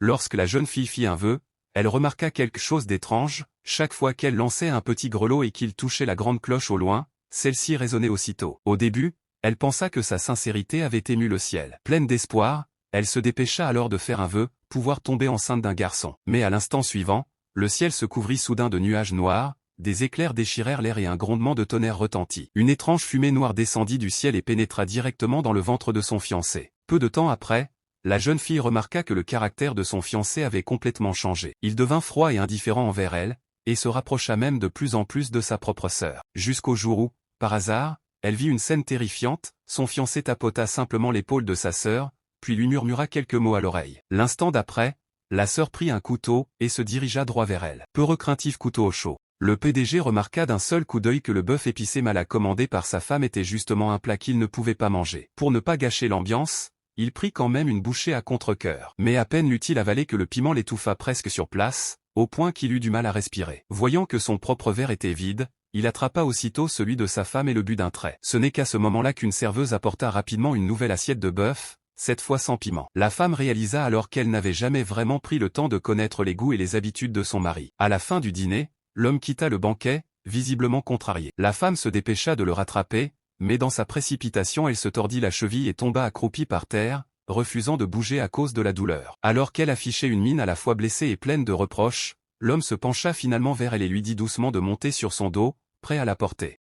lorsque la jeune fille fit un vœu, elle remarqua quelque chose d'étrange, chaque fois qu'elle lançait un petit grelot et qu'il touchait la grande cloche au loin, celle-ci résonnait aussitôt. Au début, elle pensa que sa sincérité avait ému le ciel. Pleine d'espoir, elle se dépêcha alors de faire un vœu, pouvoir tomber enceinte d'un garçon. Mais à l'instant suivant, le ciel se couvrit soudain de nuages noirs, des éclairs déchirèrent l'air et un grondement de tonnerre retentit. Une étrange fumée noire descendit du ciel et pénétra directement dans le ventre de son fiancé. Peu de temps après, la jeune fille remarqua que le caractère de son fiancé avait complètement changé. Il devint froid et indifférent envers elle, et se rapprocha même de plus en plus de sa propre sœur. Jusqu'au jour où, par hasard, elle vit une scène terrifiante, son fiancé tapota simplement l'épaule de sa sœur, puis lui murmura quelques mots à l'oreille. L'instant d'après, la sœur prit un couteau et se dirigea droit vers elle. Peu craintif couteau au chaud. Le PDG remarqua d'un seul coup d'œil que le bœuf épicé mal commandé par sa femme était justement un plat qu'il ne pouvait pas manger. Pour ne pas gâcher l'ambiance, il prit quand même une bouchée à contre-cœur. Mais à peine l'eut-il avalé que le piment l'étouffa presque sur place, au point qu'il eut du mal à respirer. Voyant que son propre verre était vide, il attrapa aussitôt celui de sa femme et le but d'un trait. Ce n'est qu'à ce moment-là qu'une serveuse apporta rapidement une nouvelle assiette de bœuf, cette fois sans piment. La femme réalisa alors qu'elle n'avait jamais vraiment pris le temps de connaître les goûts et les habitudes de son mari. À la fin du dîner, l'homme quitta le banquet, visiblement contrarié. La femme se dépêcha de le rattraper, mais dans sa précipitation elle se tordit la cheville et tomba accroupie par terre, refusant de bouger à cause de la douleur. Alors qu'elle affichait une mine à la fois blessée et pleine de reproches, l'homme se pencha finalement vers elle et lui dit doucement de monter sur son dos, prêt à la porter.